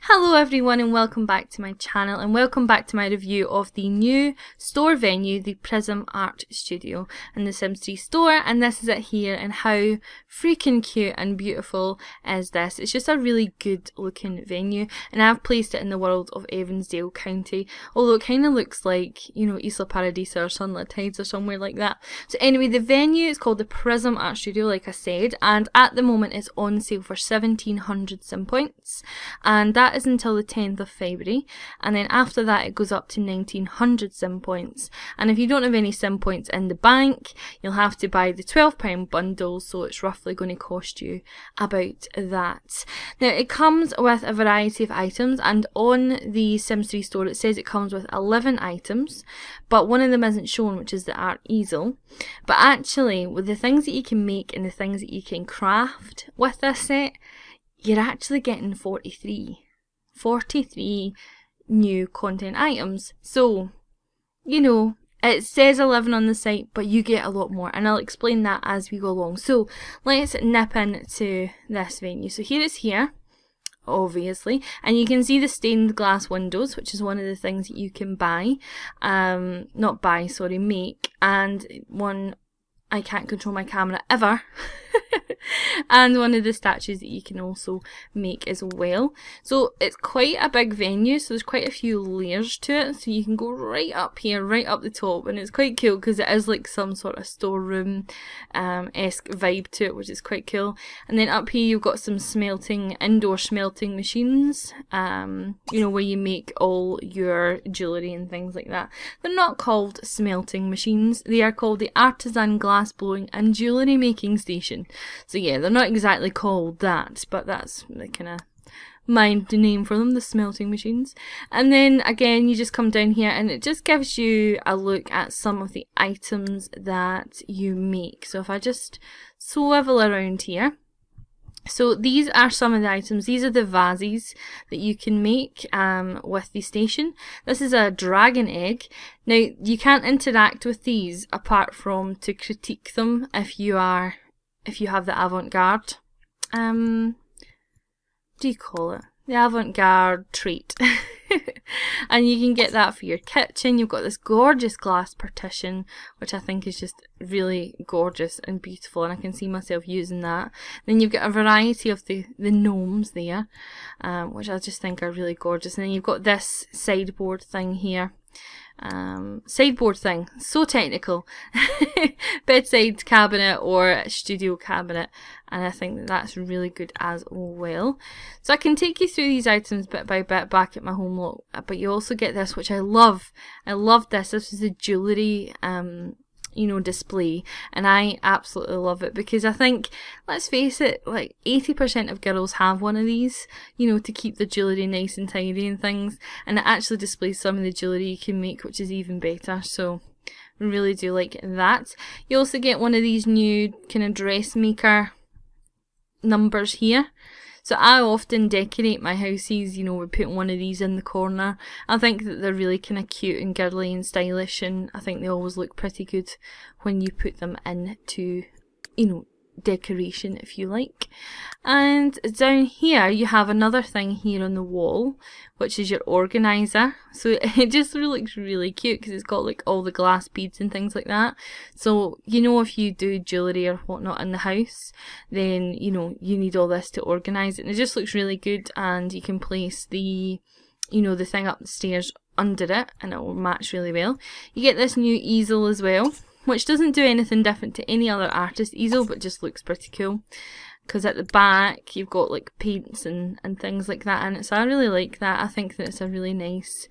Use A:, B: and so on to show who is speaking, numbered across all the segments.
A: Hello everyone and welcome back to my channel and welcome back to my review of the new store venue, the Prism Art Studio in the Sims 3 store, and this is it here. And how freaking cute and beautiful is this? It's just a really good looking venue, and I've placed it in the world of Evansdale County, although it kind of looks like, you know, Isla Paradisa or Sunlit Tides or somewhere like that. So anyway, the venue is called the Prism Art Studio, like I said, and at the moment it's on sale for 1700 sim points, and that is until the 10th of February, and then after that it goes up to 1900 sim points. And if you don't have any sim points in the bank, you'll have to buy the £12 bundle, so it's roughly going to cost you about that. Now it comes with a variety of items, and on the Sims 3 store it says it comes with 11 items, but one of them isn't shown, which is the art easel. But actually, with the things that you can make and the things that you can craft with this set, you're actually getting 43 new content items. So, you know, it says 11 on the site, but you get a lot more, and I'll explain that as we go along. So let's nip into this venue. So here it's here, obviously, and you can see the stained glass windows, which is one of the things that you can buy, make, and one, I can't control my camera ever, and one of the statues that you can also make as well. So it's quite a big venue, so there's quite a few layers to it, so you can go right up here, right up the top, and it's quite cool because it is like some sort of storeroom esque vibe to it, which is quite cool. And then up here you've got some indoor smelting machines, you know, where you make all your jewellery and things like that. They're not called smelting machines, they are called the Artisan Glass Blowing and Jewellery Making Station. So yeah, they're not exactly called that, but that's the kind of mind name for them, the smelting machines. And then again, you just come down here and it just gives you a look at some of the items that you make. So if I just swivel around here, so these are some of the items. These are the vases that you can make with the station. This is a dragon egg. Now you can't interact with these apart from to critique them if you have the avant-garde, what do you call it? The avant-garde trait. And you can get that for your kitchen. You've got this gorgeous glass partition, which I think is just really gorgeous and beautiful, and I can see myself using that. Then you've got a variety of the gnomes there, which I just think are really gorgeous. And then you've got this sideboard thing here. So technical. Bedside cabinet or studio cabinet, and I think that that's really good as well. So I can take you through these items bit by bit back at my home lot, but you also get this, which I love. I love this. This is the jewellery you know, display, and I absolutely love it because I think, let's face it, like 80% of girls have one of these, you know, to keep the jewellery nice and tidy and things, and it actually displays some of the jewellery you can make, which is even better. So I really do like that. You also get one of these new kind of dressmaker numbers here. So I often decorate my houses, you know, with putting one of these in the corner. I think that they're really kind of cute and girly and stylish, and I think they always look pretty good when you put them into, you know, decoration, if you like. And down here you have another thing here on the wall, which is your organizer. So it just looks really cute because it's got like all the glass beads and things like that. So, you know, if you do jewellery or whatnot in the house, then, you know, you need all this to organise it, and it just looks really good. And you can place the, you know, the thing up the stairs under it, and it will match really well. You get this new easel as well, which doesn't do anything different to any other artist easel, but just looks pretty cool. Because at the back you've got like paints and things like that in it, so I really like that. I think that it's a really nice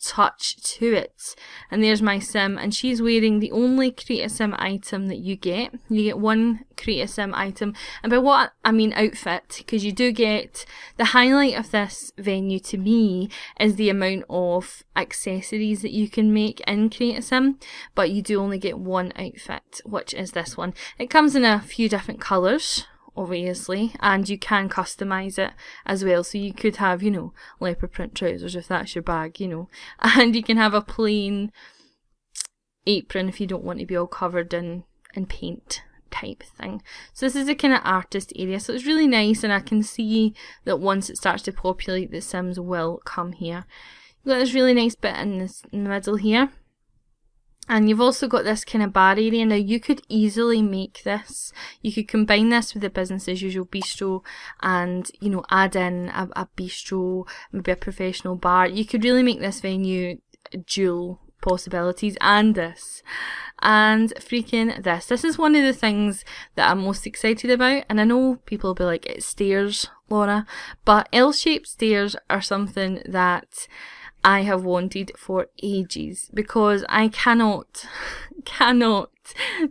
A: touch to it. And there's my sim, and she's wearing the only Create a Sim item that you get. You get one Create a Sim item, and by what I mean outfit, because you do get, the highlight of this venue to me is the amount of accessories that you can make in Create a Sim, but you do only get one outfit, which is this one. It comes in a few different colours, obviously, and you can customise it as well. So you could have, you know, leopard print trousers if that's your bag, you know, and you can have a plain apron if you don't want to be all covered in paint type thing. So this is a kind of artist area, so it's really nice, and I can see that once it starts to populate, the Sims will come here. You've got this really nice bit in the middle here. And you've also got this kind of bar area. Now you could easily make this, you could combine this with the business as usual bistro and, you know, add in a bistro, maybe a professional bar. You could really make this venue dual possibilities, and this. And freaking this. This is one of the things that I'm most excited about, and I know people will be like, it's stairs, Laura, but L-shaped stairs are something that I have wanted for ages, because I cannot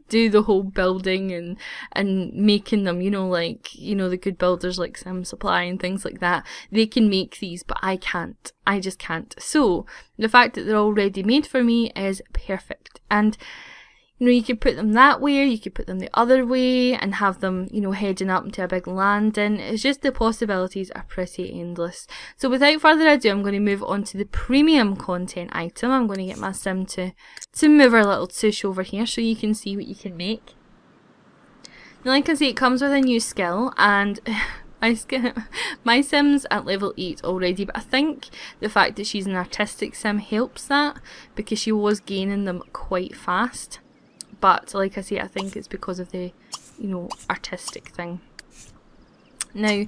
A: do the whole building and making them, you know, like, you know, the good builders like Sim Supply and things like that. They can make these, but I can't. I just can't. So the fact that they're already made for me is perfect. And you know, you could put them that way, or you could put them the other way and have them, you know, heading up into a big landing. It's just, the possibilities are pretty endless. So without further ado, I'm going to move on to the premium content item. I'm going to get my Sim to move our little tush over here so you can see what you can make. Now, like I say, it comes with a new skill, and my Sim's at level 8 already, but I think the fact that she's an artistic Sim helps that, because she was gaining them quite fast. But like I say, I think it's because of the, you know, artistic thing. Now,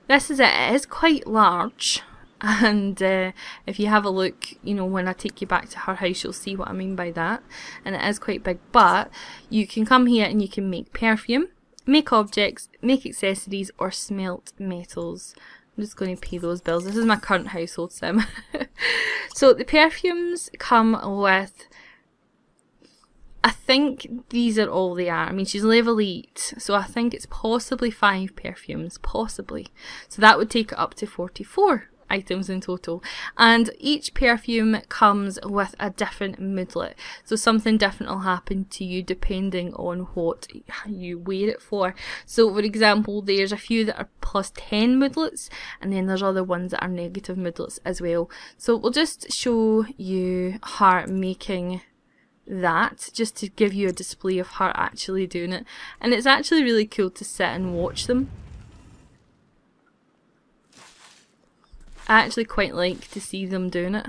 A: this is it. It is quite large, and if you have a look, you know, when I take you back to her house, you'll see what I mean by that. And it is quite big, but you can come here and you can make perfume, make objects, make accessories, or smelt metals. I'm just going to pay those bills. This is my current household Sim. So the perfumes come with, I think these are all they are. I mean, she's level 8, so I think it's possibly 5 perfumes, possibly. So that would take it up to 44 items in total. And each perfume comes with a different moodlet. So something different will happen to you depending on what you wear it for. So for example, there's a few that are plus 10 moodlets, and then there's other ones that are negative moodlets as well. So we'll just show you her making that, just to give you a display of her actually doing it. And it's actually really cool to sit and watch them. I actually quite like to see them doing it.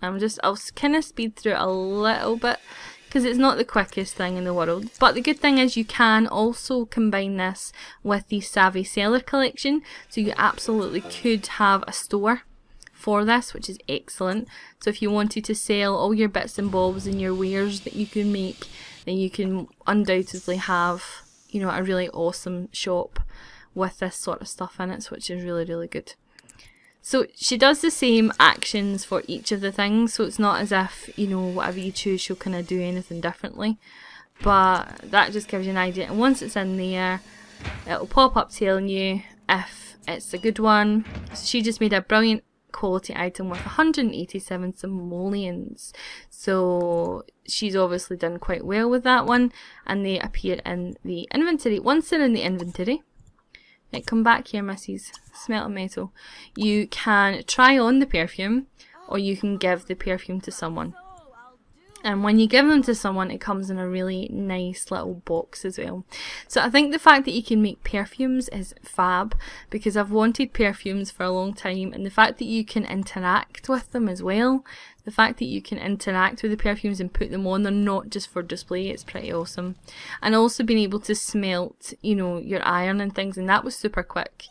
A: I'll kind of speed through it a little bit, because it's not the quickest thing in the world. But the good thing is you can also combine this with the Savvy Seller collection, so you absolutely could have a store for this, which is excellent. So if you wanted to sell all your bits and bobs and your wares that you can make, then you can undoubtedly have, you know, a really awesome shop with this sort of stuff in it, which is really, really good. So she does the same actions for each of the things, so it's not as if, you know, whatever you choose, she'll kind of do anything differently. But that just gives you an idea. And once it's in there, it'll pop up telling you if it's a good one. So she just made a brilliant quality item with 187 simoleons, so she's obviously done quite well with that one, and they appear in the inventory. Once they're in the inventory, right, come back here, Mrs. Smelt metal, you can try on the perfume, or you can give the perfume to someone. And when you give them to someone, it comes in a really nice little box as well. So I think the fact that you can make perfumes is fab, because I've wanted perfumes for a long time, and the fact that you can interact with them as well, the fact that you can interact with the perfumes and put them on, they're not just for display, it's pretty awesome. And also being able to smelt, you know, your iron and things, and that was super quick,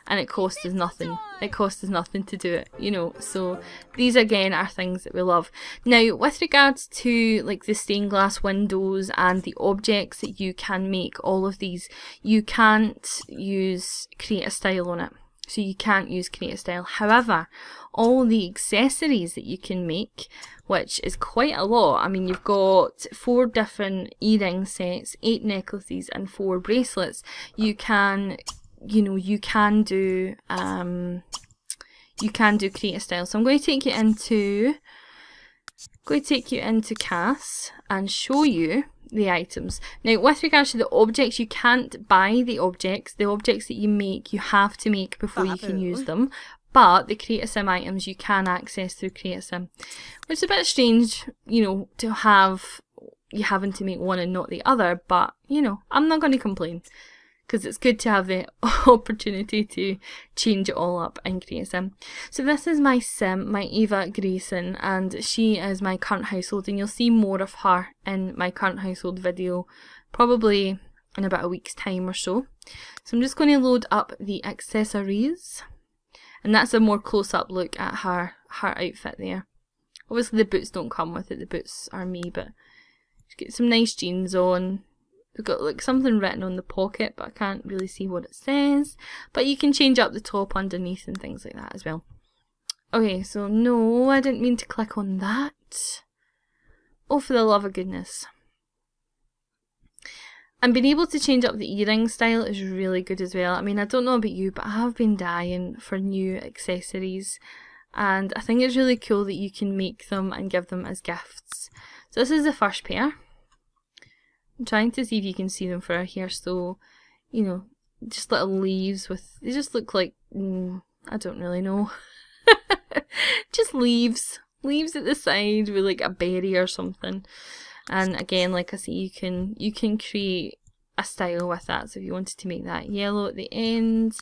A: and it cost us nothing. It cost us nothing to do it, you know. So these again are things that we love. Now with regards to like the stained glass windows and the objects that you can make, all of these, you can't use Create a Style on it. So you can't use Create a Style. However, all the accessories that you can make, which is quite a lot. I mean, you've got 4 different earring sets, 8 necklaces, and 4 bracelets. You can, you know, you can do Create a Style. So I'm going to take you into Cass and show you the items. Now with regards to the objects, you can't buy the objects. The objects that you make, you have to make before you can use them. But the Create a Sim items you can access through Create a Sim, which is a bit strange, you know, to have you having to make one and not the other, but you know, I'm not going to complain, because it's good to have the opportunity to change it all up and create a sim. So this is my sim, my Eva Grayson, and she is my current household, and you'll see more of her in my current household video, probably in about a week's time or so. So I'm just going to load up the accessories, and that's a more close-up look at her outfit there. Obviously the boots don't come with it, the boots are me, but she's got some nice jeans on. We've got like something written on the pocket, but I can't really see what it says. But you can change up the top underneath and things like that as well. Okay, so no, I didn't mean to click on that. Oh, for the love of goodness. And being able to change up the earring style is really good as well. I mean, I don't know about you, but I have been dying for new accessories. And I think it's really cool that you can make them and give them as gifts. So this is the first pair. I'm trying to see if you can see them for here. So, you know, just little leaves with, they just look like, I don't really know. Just leaves. Leaves at the side with like a berry or something. And again, like I say, you can create a style with that. So if you wanted to make that yellow at the end,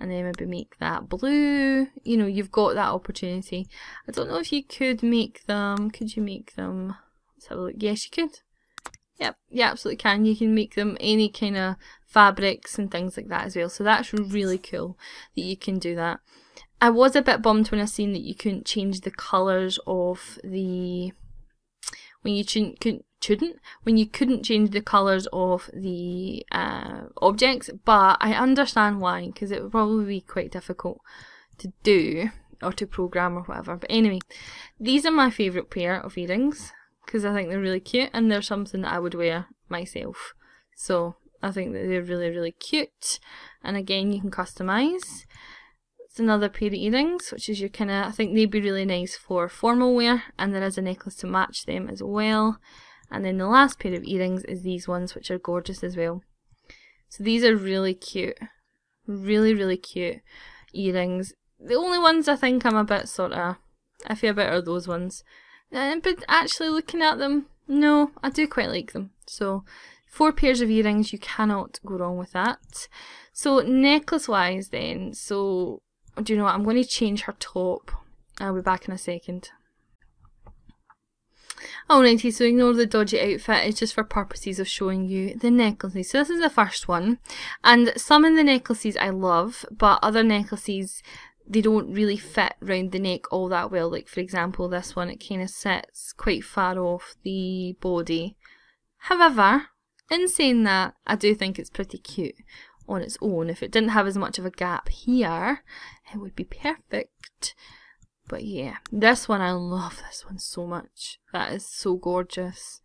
A: and then maybe make that blue, you know, you've got that opportunity. I don't know if you could make them. Could you make them? Let's have a look. Yes, you could. Yep, you absolutely can. You can make them any kind of fabrics and things like that as well. So that's really cool that you can do that. I was a bit bummed when I seen that you couldn't change the colours of the... When you couldn't change the colours of the objects, but I understand why, because it would probably be quite difficult to do or to program or whatever. But anyway, these are my favourite pair of earrings because I think they're really cute and they're something that I would wear myself. So I think that they're really, really cute. And again, you can customise. It's another pair of earrings, which is your kind of, I think they'd be really nice for formal wear, and there is a necklace to match them as well. And then the last pair of earrings is these ones, which are gorgeous as well. So these are really cute. Really, really cute earrings. The only ones I think I'm a bit sort of iffy about are those ones. But actually looking at them, no, I do quite like them. So 4 pairs of earrings, you cannot go wrong with that. So necklace wise then, so do you know what, I'm going to change her top. I'll be back in a second. Alrighty, so ignore the dodgy outfit, it's just for purposes of showing you the necklaces. So this is the first one, and some of the necklaces I love, but other necklaces, they don't really fit round the neck all that well. Like for example, this one, it kind of sits quite far off the body. However, in saying that, I do think it's pretty cute on its own. If it didn't have as much of a gap here, it would be perfect. But yeah, this one, I love this one so much. That is so gorgeous.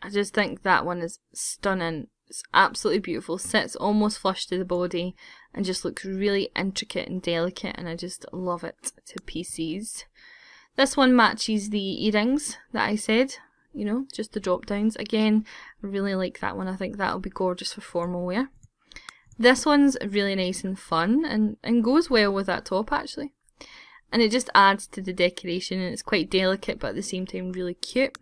A: I just think that one is stunning. It's absolutely beautiful. Sits almost flush to the body and just looks really intricate and delicate, and I just love it to pieces. This one matches the earrings that I said, you know, just the drop downs. Again, I really like that one. I think that'll be gorgeous for formal wear. This one's really nice and fun and goes well with that top actually. And it just adds to the decoration, and it's quite delicate but at the same time really cute.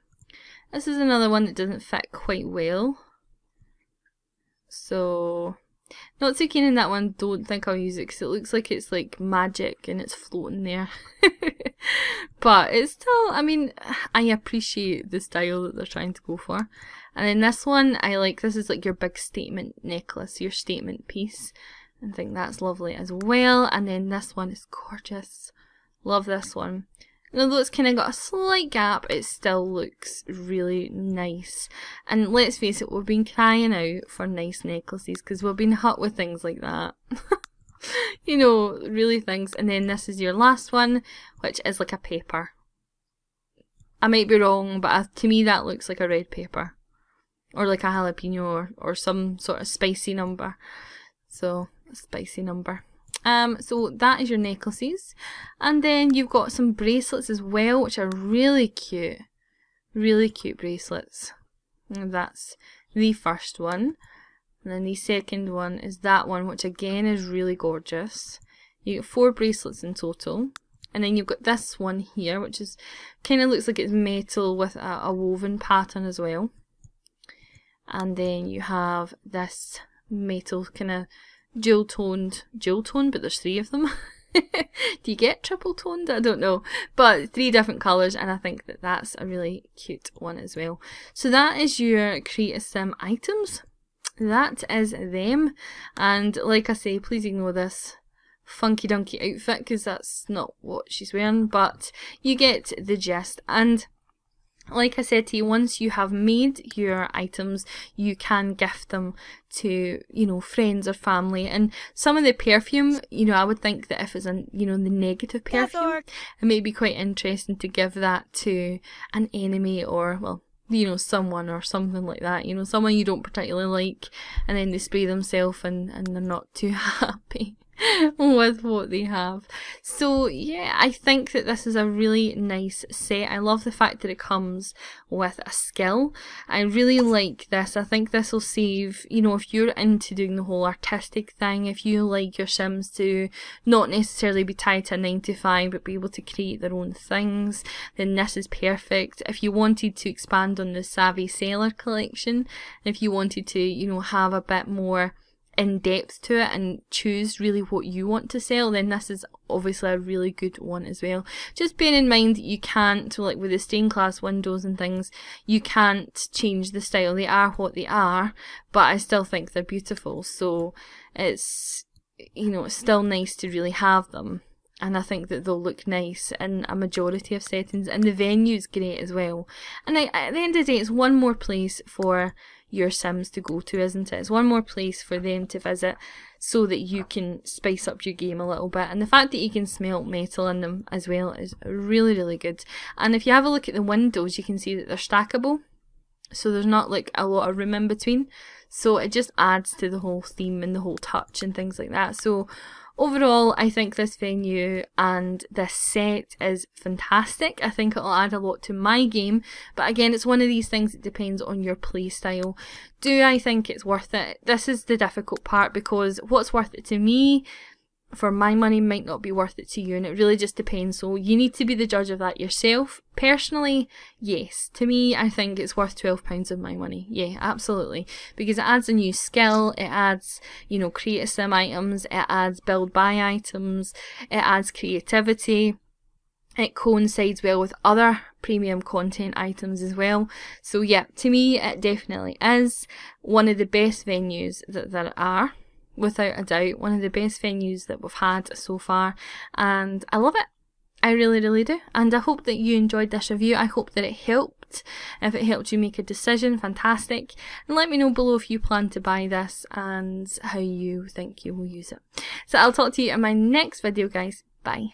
A: This is another one that doesn't fit quite well. So, not so keen in that one, don't think I'll use it because it looks like it's like magic and it's floating there. But it's still, I mean, I appreciate the style that they're trying to go for. And then this one, I like, this is like your big statement necklace, your statement piece. I think that's lovely as well. And then this one is gorgeous. Love this one. And although it's kind of got a slight gap, it still looks really nice. And let's face it, we've been crying out for nice necklaces because we've been hot with things like that. You know, really things. And then this is your last one, which is like a pepper. I might be wrong, but to me that looks like a red pepper. Or like a jalapeno or some sort of spicy number. So, a spicy number. So that is your necklaces. And then you've got some bracelets as well, which are really cute. Really cute bracelets. And that's the first one. And then the second one is that one, which again is really gorgeous. You get 4 bracelets in total. And then you've got this one here, which is kind of looks like it's metal with a woven pattern as well. And then you have this metal kind of dual tone, but there's 3 of them. Do you get triple toned? I don't know, but 3 different colours, and I think that that's a really cute one as well. So that is your Create a Sim items. That is them, and like I say, please ignore this funky dunky outfit because that's not what she's wearing, but you get the gist. And like I said to you, once you have made your items, you can gift them to, you know, friends or family. And some of the perfume, you know, I would think that if it's a, you know, the negative perfume, it may be quite interesting to give that to an enemy or, well, you know, someone or something like that, you know, someone you don't particularly like, and then they spray themselves and they're not too happy with what they have. So yeah, I think that this is a really nice set. I love the fact that it comes with a skill. I really like this. I think this will save, you know, if you're into doing the whole artistic thing, if you like your Sims to not necessarily be tied to a 9 to 5 but be able to create their own things, then this is perfect. If you wanted to expand on the Savvy Seller collection, if you wanted to, you know, have a bit more in depth to it and choose really what you want to sell, then this is obviously a really good one as well. Just bear in mind you can't, like with the stained glass windows and things, you can't change the style. They are what they are, but I still think they're beautiful, so it's, you know, it's still nice to really have them. And I think that they'll look nice in a majority of settings, and the venue's great as well. And at the end of the day, it's one more place for your Sims to go to, isn't it? It's one more place for them to visit so that you can spice up your game a little bit. And the fact that you can smelt metal in them as well is really, really good. And if you have a look at the windows, you can see that they're stackable, so there's not like a lot of room in between. So it just adds to the whole theme and the whole touch and things like that. So overall, I think this venue and this set is fantastic. I think it'll add a lot to my game, but again, it's one of these things that depends on your play style. Do I think it's worth it? This is the difficult part, because what's worth it to me for my money might not be worth it to you, and it really just depends. So you need to be the judge of that yourself. Personally, yes, to me, I think it's worth £12 of my money. Yeah, absolutely, because it adds a new skill, it adds, you know, Create a Sim items, it adds build buy items, it adds creativity, it coincides well with other premium content items as well. So yeah, to me, it definitely is one of the best venues that there are. Without a doubt, one of the best venues that we've had so far, and I love it. I really, really do. And I hope that you enjoyed this review. I hope that it helped. If it helped you make a decision, fantastic. And let me know below if you plan to buy this and how you think you will use it. So I'll talk to you in my next video, guys. Bye.